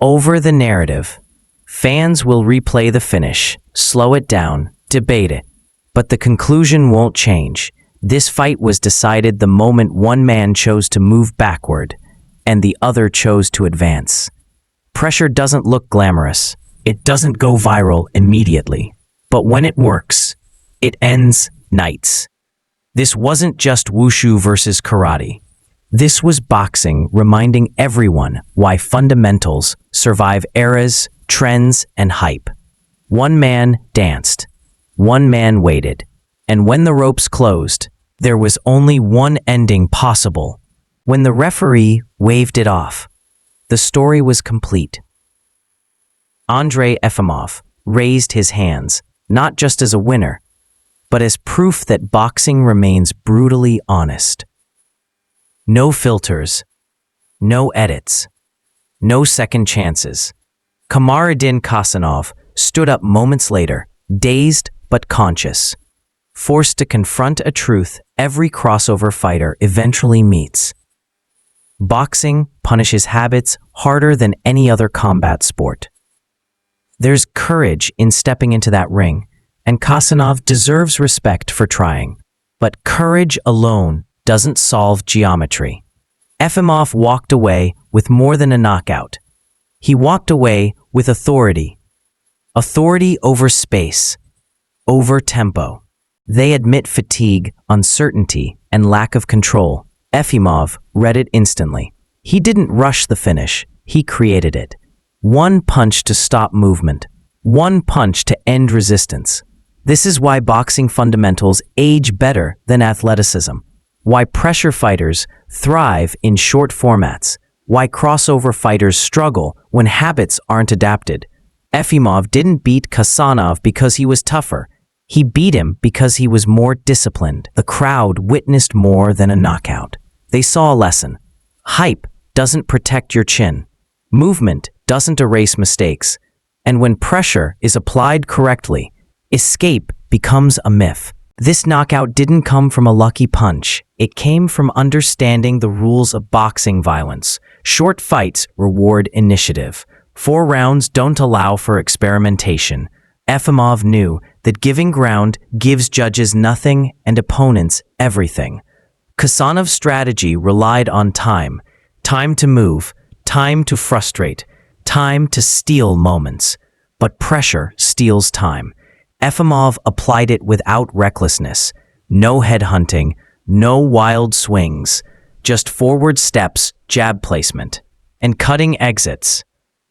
Over the narrative. Fans will replay the finish, slow it down, debate it. But the conclusion won't change. This fight was decided the moment one man chose to move backward and the other chose to advance. Pressure doesn't look glamorous. It doesn't go viral immediately. But when it works, it ends nights. This wasn't just Wushu versus karate. This was boxing reminding everyone why fundamentals survive eras, trends, and hype. One man danced. One man waited. And when the ropes closed, there was only one ending possible. When the referee waved it off, the story was complete. Andrei Efimov raised his hands, not just as a winner, but as proof that boxing remains brutally honest. No filters, no edits, no second chances. Efimov Khasanov stood up moments later, dazed but conscious, forced to confront a truth every crossover fighter eventually meets. Boxing punishes habits harder than any other combat sport. There's courage in stepping into that ring, and Khasanov deserves respect for trying. But courage alone doesn't solve geometry. Efimov walked away with more than a knockout. He walked away with authority. Authority over space, over tempo. They admit fatigue, uncertainty, and lack of control. Efimov read it instantly. He didn't rush the finish, he created it. One punch to stop movement. One punch to end resistance. This is why boxing fundamentals age better than athleticism. Why pressure fighters thrive in short formats. Why crossover fighters struggle when habits aren't adapted. Efimov didn't beat Khasanov because he was tougher. He beat him because he was more disciplined. The crowd witnessed more than a knockout. They saw a lesson. Hype doesn't protect your chin. Movement doesn't erase mistakes. And when pressure is applied correctly, escape becomes a myth. This knockout didn't come from a lucky punch. It came from understanding the rules of boxing violence. Short fights reward initiative. 4 rounds don't allow for experimentation. Efimov knew that giving ground gives judges nothing and opponents everything. Khasanov's strategy relied on time. Time to move, time to frustrate, time to steal moments. But pressure steals time. Efimov applied it without recklessness. No headhunting, no wild swings, just forward steps, jab placement, and cutting exits.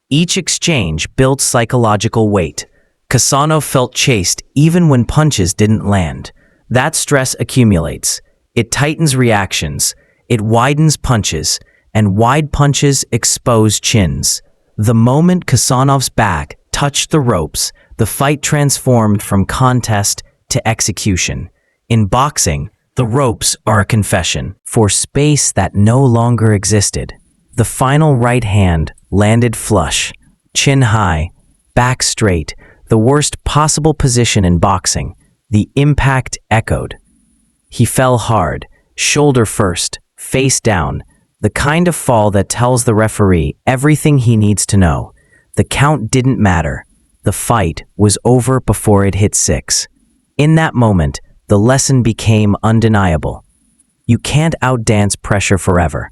Each exchange built psychological weight. Khasanov felt chased even when punches didn't land. That stress accumulates. It tightens reactions. It widens punches, and wide punches expose chins. The moment Khasanov's back touched the ropes, the fight transformed from contest to execution. In boxing, the ropes are a confession for space that no longer existed. The final right hand landed flush, chin high, back straight, the worst possible position in boxing. The impact echoed. He fell hard, shoulder first, face down, the kind of fall that tells the referee everything he needs to know. The count didn't matter. The fight was over before it hit 6. In that moment, the lesson became undeniable. You can't outdance pressure forever.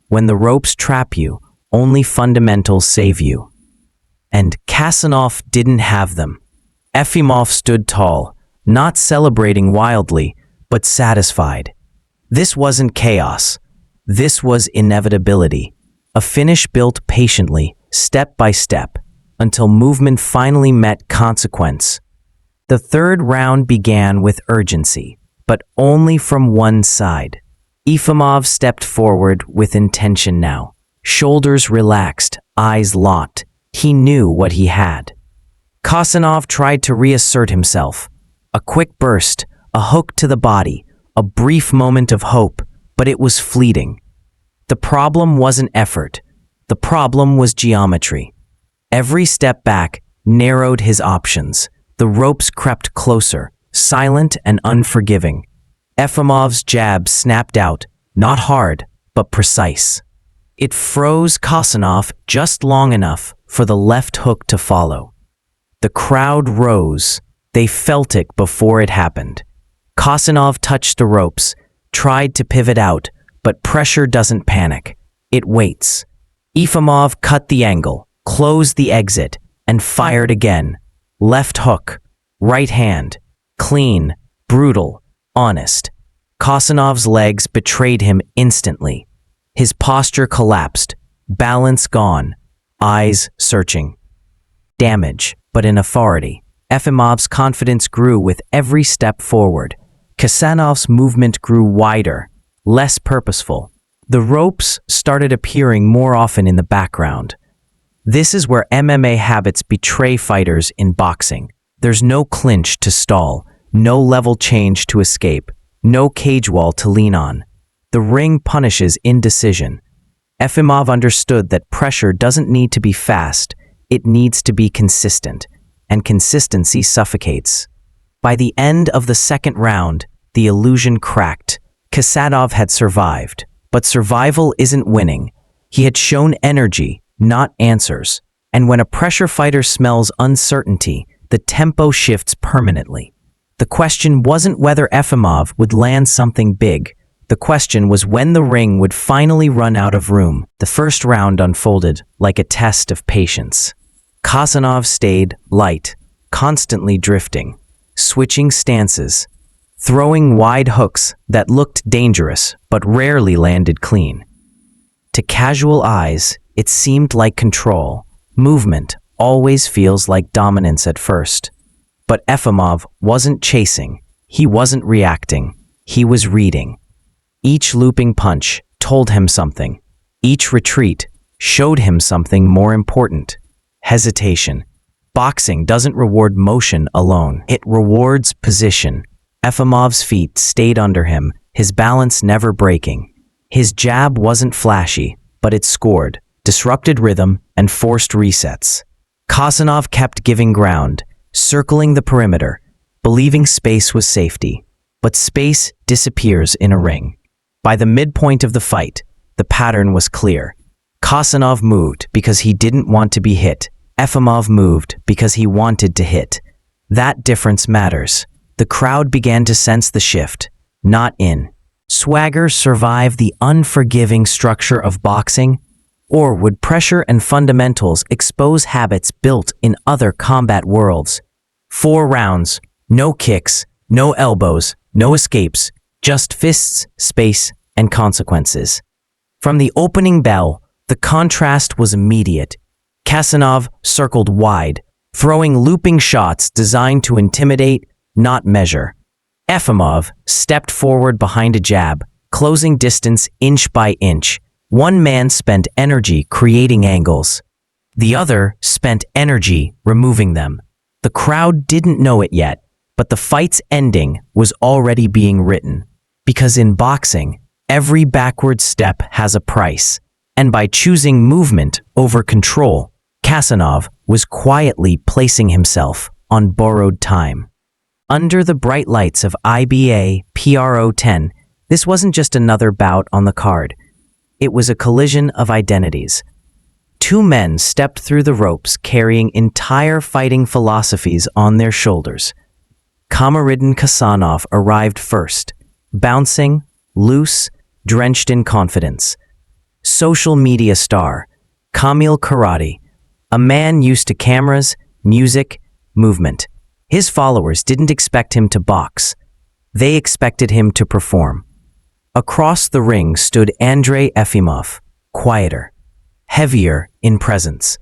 When the ropes trap you, only fundamentals save you. And Khasanov didn't have them. Efimov stood tall, not celebrating wildly, but satisfied. This wasn't chaos. This was inevitability. A finish built patiently, step by step, until movement finally met consequence. The third round began with urgency, but only from one side. Efimov stepped forward with intention now. Shoulders relaxed, eyes locked. He knew what he had. Khasanov tried to reassert himself. A quick burst, a hook to the body, a brief moment of hope, but it was fleeting. The problem wasn't effort. The problem was geometry. Every step back narrowed his options. The ropes crept closer, silent and unforgiving. Efimov's jab snapped out, not hard, but precise. It froze Khasanov just long enough for the left hook to follow. The crowd rose. They felt it before it happened. Khasanov touched the ropes, tried to pivot out, but pressure doesn't panic. It waits. Efimov cut the angle, closed the exit, and fired again. Left hook, right hand, clean, brutal, honest. Khasanov's legs betrayed him instantly. His posture collapsed, balance gone, eyes searching. Damage, but in authority. Efimov's confidence grew with every step forward. Khasanov's movement grew wider, less purposeful. The ropes started appearing more often in the background. This is where MMA habits betray fighters in boxing. There's no clinch to stall, no level change to escape, no cage wall to lean on. The ring punishes indecision. Efimov understood that pressure doesn't need to be fast, it needs to be consistent, and consistency suffocates. By the end of the second round, the illusion cracked. Khasanov had survived, but survival isn't winning. He had shown energy, not answers, and when a pressure fighter smells uncertainty, the tempo shifts permanently. The question wasn't whether Efimov would land something big. The question was when the ring would finally run out of room. The first round unfolded like a test of patience. Khasanov stayed light, constantly drifting, switching stances, throwing wide hooks that looked dangerous but rarely landed clean. To casual eyes, it seemed like control. Movement always feels like dominance at first. But Efimov wasn't chasing. He wasn't reacting. He was reading. Each looping punch told him something. Each retreat showed him something more important. Hesitation. Boxing doesn't reward motion alone. It rewards position. Efimov's feet stayed under him, his balance never breaking. His jab wasn't flashy, but it scored, disrupted rhythm, and forced resets. Khasanov kept giving ground, circling the perimeter, believing space was safety. But space disappears in a ring. By the midpoint of the fight, the pattern was clear. Khasanov moved because he didn't want to be hit. Efimov moved because he wanted to hit. That difference matters. The crowd began to sense the shift, not in. Swagger survive the unforgiving structure of boxing? Or would pressure and fundamentals expose habits built in other combat worlds? 4 rounds, no kicks, no elbows, no escapes, just fists, space, and consequences. From the opening bell, the contrast was immediate. Khasanov circled wide, throwing looping shots designed to intimidate, not measure. Efimov stepped forward behind a jab, closing distance inch by inch. One man spent energy creating angles. The other spent energy removing them. The crowd didn't know it yet, but the fight's ending was already being written. Because in boxing, every backward step has a price. And by choosing movement over control, Khasanov was quietly placing himself on borrowed time. Under the bright lights of IBA PRO 10, this wasn't just another bout on the card. It was a collision of identities. 2 men stepped through the ropes carrying entire fighting philosophies on their shoulders. Kamaridin Khasanov arrived first, bouncing, loose, drenched in confidence. Social media star, Kamil Karate, a man used to cameras, music, movement. His followers didn't expect him to box. They expected him to perform. Across the ring stood Andrei Efimov, quieter, heavier in presence.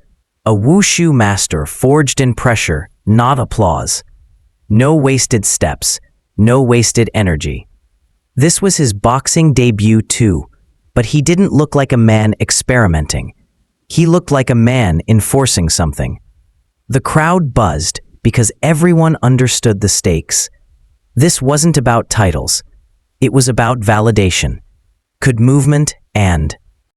A Wushu master forged in pressure, not applause. No wasted steps, no wasted energy. This was his boxing debut too, but he didn't look like a man experimenting. He looked like a man enforcing something. The crowd buzzed because everyone understood the stakes. This wasn't about titles. It was about validation. Could movement and